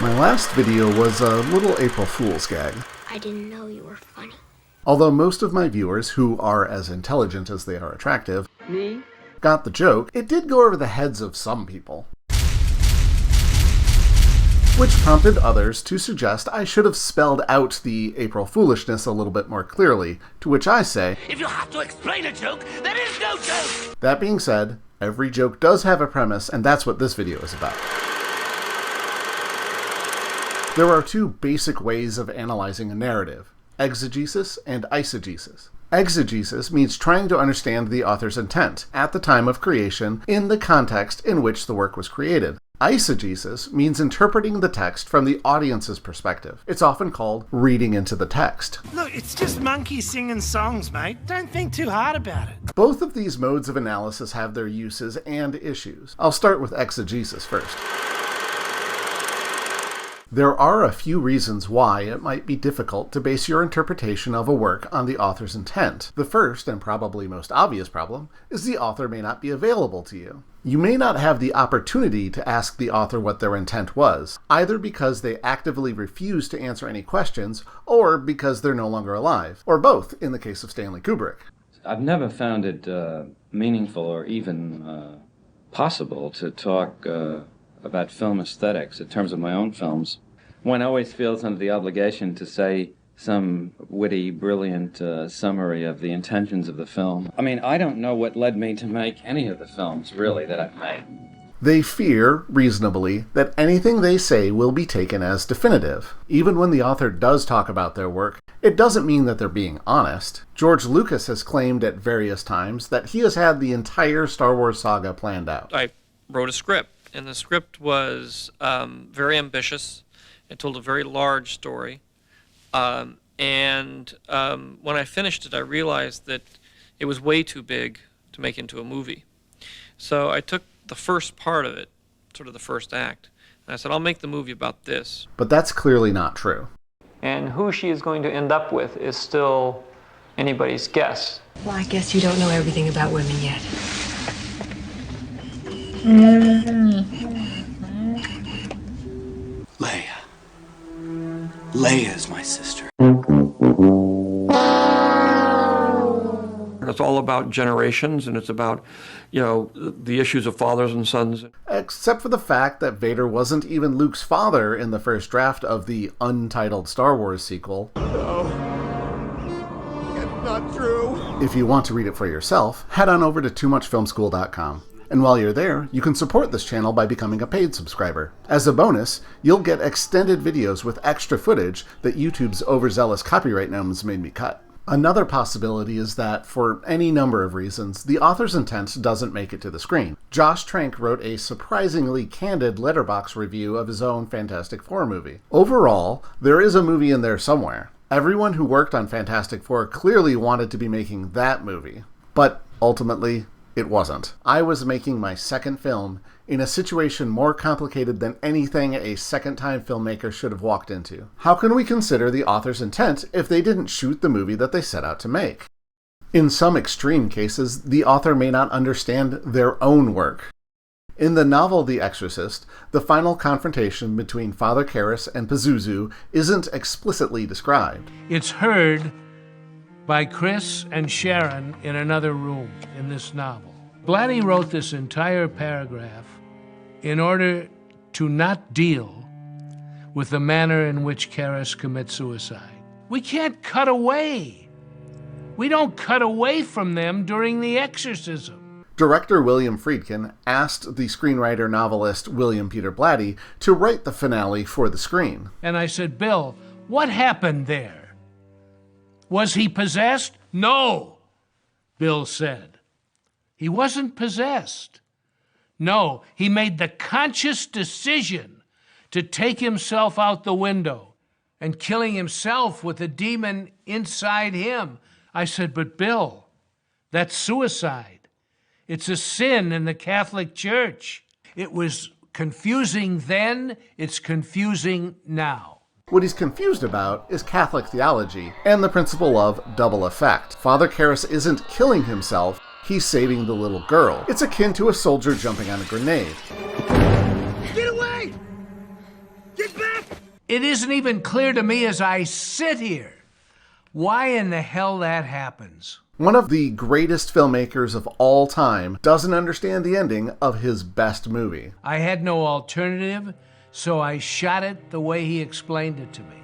My last video was a little April Fool's gag. I didn't know you were funny. Although most of my viewers, who are as intelligent as they are attractive, got the joke, it did go over the heads of some people. Which prompted others to suggest I should have spelled out the April foolishness a little bit more clearly, to which I say, if you have to explain a joke, there is no joke! That being said, every joke does have a premise, and that's what this video is about. There are two basic ways of analyzing a narrative: exegesis and eisegesis. Exegesis means trying to understand the author's intent at the time of creation in the context in which the work was created. Eisegesis means interpreting the text from the audience's perspective. It's often called reading into the text. Look, it's just monkeys singing songs, mate. Don't think too hard about it. Both of these modes of analysis have their uses and issues. I'll start with exegesis first. There are a few reasons why it might be difficult to base your interpretation of a work on the author's intent. The first, and probably most obvious problem, is the author may not be available to you. You may not have the opportunity to ask the author what their intent was, either because they actively refuse to answer any questions, or because they're no longer alive, or both in the case of Stanley Kubrick. I've never found it meaningful or even possible to talk about film aesthetics in terms of my own films. One always feels under the obligation to say some witty, brilliant summary of the intentions of the film. I mean, I don't know what led me to make any of the films, really, that I've made. They fear, reasonably, that anything they say will be taken as definitive. Even when the author does talk about their work, it doesn't mean that they're being honest. George Lucas has claimed at various times that he has had the entire Star Wars saga planned out. I wrote a script, and the script was very ambitious. It told a very large story. When I finished it, I realized that it was way too big to make into a movie. So I took the first part of it, sort of the first act, and I said, I'll make the movie about this. But that's clearly not true. And who she is going to end up with is still anybody's guess. Well, I guess you don't know everything about women yet. Leia's my sister. It's all about generations, and it's about, the issues of fathers and sons. Except for the fact that Vader wasn't even Luke's father in the first draft of the untitled Star Wars sequel. No. It's not true. If you want to read it for yourself, head on over to TooMuchFilmSchool.com. And while you're there, you can support this channel by becoming a paid subscriber. As a bonus, you'll get extended videos with extra footage that YouTube's overzealous copyright gnomes made me cut. Another possibility is that, for any number of reasons, the author's intent doesn't make it to the screen. Josh Trank wrote a surprisingly candid Letterboxd review of his own Fantastic Four movie. Overall, there is a movie in there somewhere. Everyone who worked on Fantastic Four clearly wanted to be making that movie. But ultimately, it wasn't. I was making my second film in a situation more complicated than anything a second-time filmmaker should have walked into. How can we consider the author's intent if they didn't shoot the movie that they set out to make? In some extreme cases, the author may not understand their own work. In the novel The Exorcist, the final confrontation between Father Karras and Pazuzu isn't explicitly described. It's heard by Chris and Sharon in another room in this novel. Blatty wrote this entire paragraph in order to not deal with the manner in which Karras commits suicide. We can't cut away. We don't cut away from them during the exorcism. Director William Friedkin asked the screenwriter-novelist William Peter Blatty to write the finale for the screen. And I said, Bill, what happened there? Was he possessed? No, Bill said. He wasn't possessed. No, he made the conscious decision to take himself out the window and killing himself with a demon inside him. I said, but Bill, that's suicide. It's a sin in the Catholic Church. It was confusing then, it's confusing now. What he's confused about is Catholic theology and the principle of double effect. Father Karras isn't killing himself, he's saving the little girl. It's akin to a soldier jumping on a grenade. Get away! Get back! It isn't even clear to me as I sit here why in the hell that happens. One of the greatest filmmakers of all time doesn't understand the ending of his best movie. I had no alternative, so I shot it the way he explained it to me.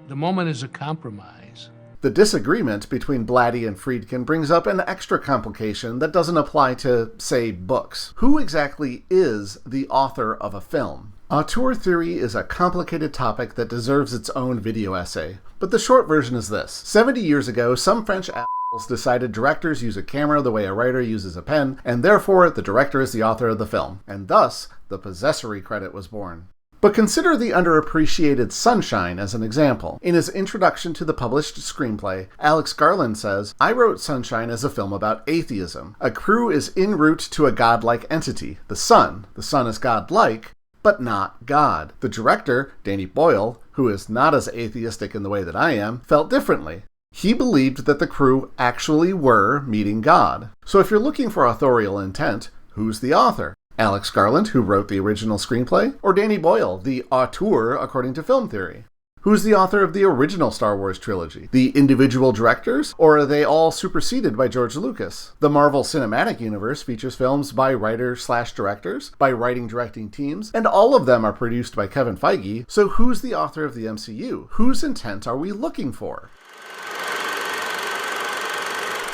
The moment is a compromise. The disagreement between Blatty and Friedkin brings up an extra complication that doesn't apply to, say, books. Who exactly is the author of a film? Auteur theory is a complicated topic that deserves its own video essay, but the short version is this. 70 years ago, some French assholes decided directors use a camera the way a writer uses a pen, and therefore the director is the author of the film, and thus the possessory credit was born. But consider the underappreciated Sunshine as an example. In his introduction to the published screenplay, Alex Garland says, "I wrote Sunshine as a film about atheism. A crew is en route to a godlike entity, the sun. The sun is godlike, but not God. The director, Danny Boyle, who is not as atheistic in the way that I am, felt differently. He believed that the crew actually were meeting God. So if you're looking for authorial intent, who's the author? Alex Garland, who wrote the original screenplay, or Danny Boyle, the auteur according to film theory? Who's the author of the original Star Wars trilogy? The individual directors, or are they all superseded by George Lucas? The Marvel Cinematic Universe features films by writers/directors, by writing-directing teams, and all of them are produced by Kevin Feige, so who's the author of the MCU? Whose intent are we looking for?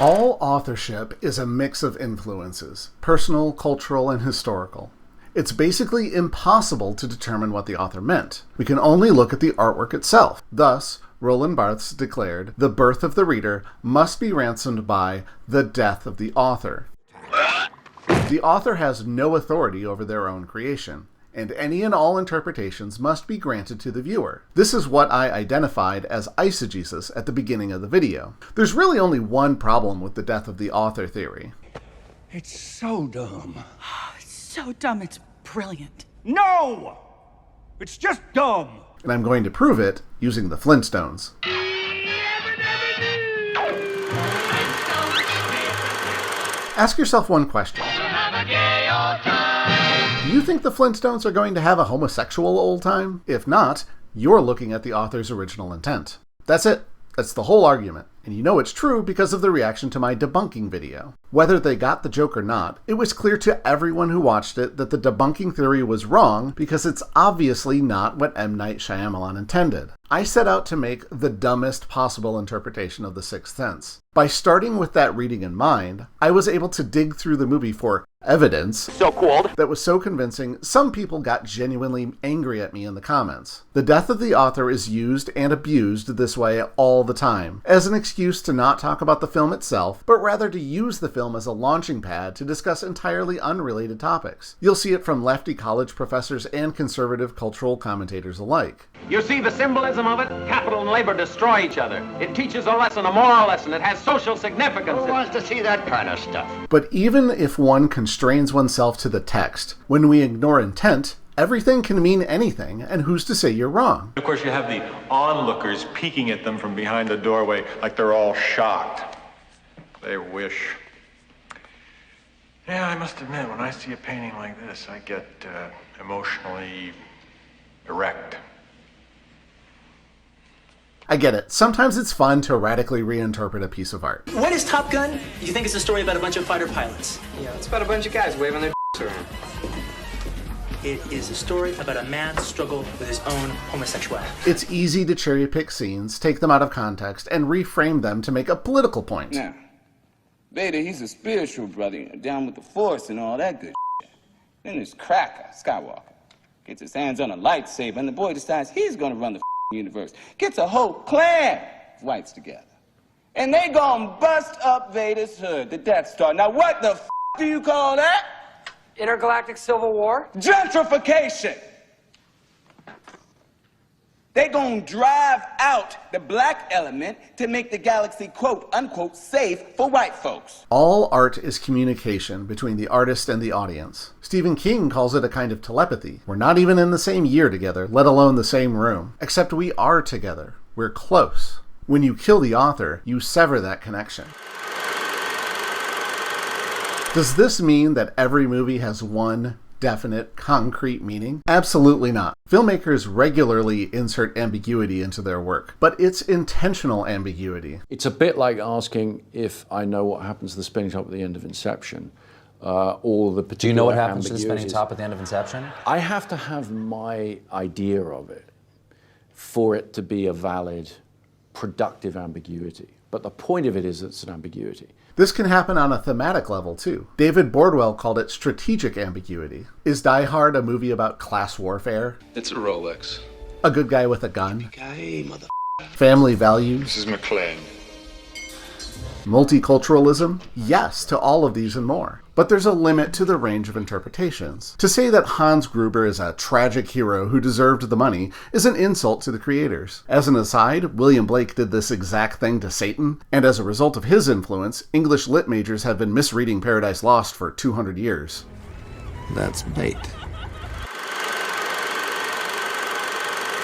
All authorship is a mix of influences, personal, cultural, and historical. It's basically impossible to determine what the author meant. We can only look at the artwork itself. Thus, Roland Barthes declared, "The birth of the reader must be ransomed by the death of the author." The author has no authority over their own creation, and any and all interpretations must be granted to the viewer. This is what I identified as eisegesis at the beginning of the video. There's really only one problem with the death of the author theory. It's so dumb. So dumb, it's brilliant. No! It's just dumb. And I'm going to prove it using the Flintstones. Ask yourself one question. Do you think the Flintstones are going to have a homosexual old time? If not, you're looking at the author's original intent. That's it. That's the whole argument. And you know it's true because of the reaction to my debunking video. Whether they got the joke or not, it was clear to everyone who watched it that the debunking theory was wrong because it's obviously not what M. Night Shyamalan intended. I set out to make the dumbest possible interpretation of The Sixth Sense. By starting with that reading in mind, I was able to dig through the movie for evidence that was so convincing some people got genuinely angry at me in the comments. The death of the author is used and abused this way all the time, as an excuse to not talk about the film itself, but rather to use the film as a launching pad to discuss entirely unrelated topics. You'll see it from lefty college professors and conservative cultural commentators alike. You see the symbolism of it? Capital and labor destroy each other. It teaches a lesson, a moral lesson. It has social significance. Who wants to see that kind of stuff? But even if one constrains oneself to the text, when we ignore intent, everything can mean anything, and who's to say you're wrong? Of course, you have the onlookers peeking at them from behind the doorway like they're all shocked. They wish. Yeah, I must admit, when I see a painting like this, I get emotionally erect. I get it. Sometimes it's fun to radically reinterpret a piece of art. What is Top Gun? You think it's a story about a bunch of fighter pilots? Yeah, it's about a bunch of guys waving their around. It is a story about a man's struggle with his own homosexuality. It's easy to cherry pick scenes, take them out of context, and reframe them to make a political point. Now, Vader, he's a spiritual brother, down with the Force and all that good shit. Then there's Cracker, Skywalker. Gets his hands on a lightsaber, and the boy decides he's gonna run the universe. Gets a whole clan of whites together. And they gonna bust up Vader's hood, the Death Star. Now what the do you call that? Intergalactic Civil War? Gentrification! They gonna drive out the black element to make the galaxy quote unquote safe for white folks. All art is communication between the artist and the audience. Stephen King calls it a kind of telepathy. We're not even in the same year together, let alone the same room. Except we are together. We're close. When you kill the author, you sever that connection. Does this mean that every movie has one definite, concrete meaning? Absolutely not. Filmmakers regularly insert ambiguity into their work, but it's intentional ambiguity. It's a bit like asking if I know what happens to the spinning top at the end of Inception, or the particular. Do you know what happens to the spinning top at the end of Inception? I have to have my idea of it for it to be a valid, productive ambiguity. But the point of it is it's an ambiguity. This can happen on a thematic level, too. David Bordwell called it strategic ambiguity. Is Die Hard a movie about class warfare? It's a Rolex. A good guy with a gun? Hey, mother. Family values? This is McLean. Multiculturalism? Yes, to all of these and more. But there's a limit to the range of interpretations. To say that Hans Gruber is a tragic hero who deserved the money is an insult to the creators. As an aside, William Blake did this exact thing to Satan, and as a result of his influence, English lit majors have been misreading Paradise Lost for 200 years. That's bait.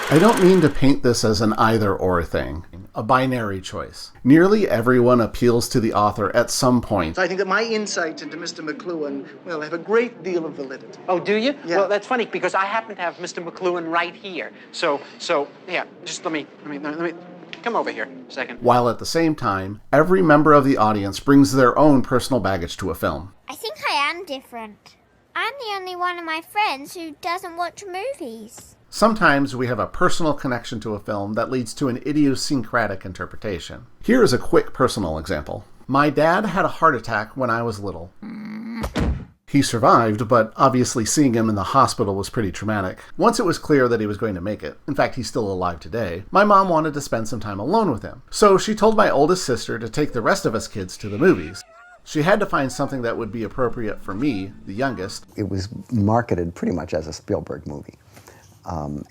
I don't mean to paint this as an either-or thing, a binary choice. Nearly everyone appeals to the author at some point. I think that my insights into Mr. McLuhan, well, have a great deal of validity. Oh, do you? Yeah. Well, that's funny because I happen to have Mr. McLuhan right here. So, yeah, just let me come over here a second. While at the same time, every member of the audience brings their own personal baggage to a film. I think I am different. I'm the only one of my friends who doesn't watch movies. Sometimes we have a personal connection to a film that leads to an idiosyncratic interpretation. Here is a quick personal example. My dad had a heart attack when I was little. He survived, but obviously seeing him in the hospital was pretty traumatic. Once it was clear that he was going to make it, in fact he's still alive today, my mom wanted to spend some time alone with him. So she told my oldest sister to take the rest of us kids to the movies. She had to find something that would be appropriate for me, the youngest. It was marketed pretty much as a Spielberg movie.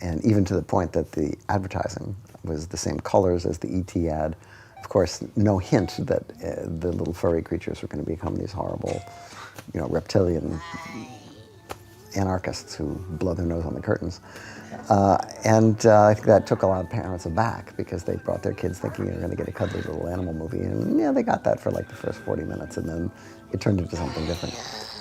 And even to the point that the advertising was the same colors as the E.T. ad. Of course, no hint that the little furry creatures were going to become these horrible, reptilian anarchists who blow their nose on the curtains. I think that took a lot of parents aback because they brought their kids thinking they were going to get a cuddly little animal movie. And yeah, they got that for like the first 40 minutes, and then it turned into something different.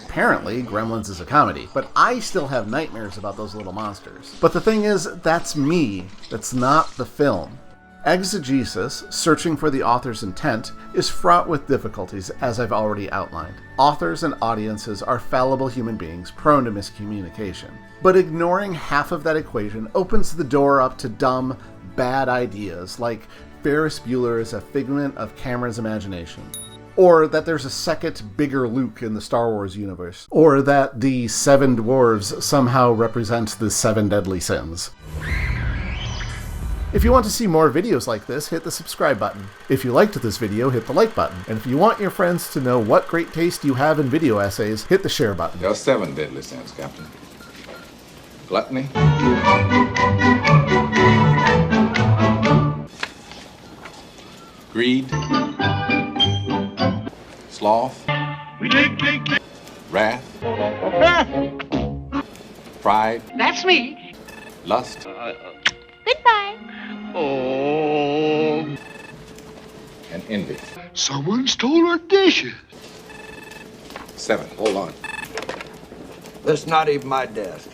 Apparently, Gremlins is a comedy, but I still have nightmares about those little monsters. But the thing is, that's me. That's not the film. Exegesis, searching for the author's intent, is fraught with difficulties, as I've already outlined. Authors and audiences are fallible human beings prone to miscommunication. But ignoring half of that equation opens the door up to dumb, bad ideas, like Ferris Bueller is a figment of Cameron's imagination. Or that there's a second, bigger Luke in the Star Wars universe. Or that the 7 dwarves somehow represent the 7 deadly sins. If you want to see more videos like this, hit the subscribe button. If you liked this video, hit the like button. And if you want your friends to know what great taste you have in video essays, hit the share button. There are 7 deadly sins, Captain. Gluttony, greed, sloth, wrath, pride. That's me. Lust. Goodbye. Oh. And envy. Someone stole our dishes. 7. Hold on. That's not even my desk.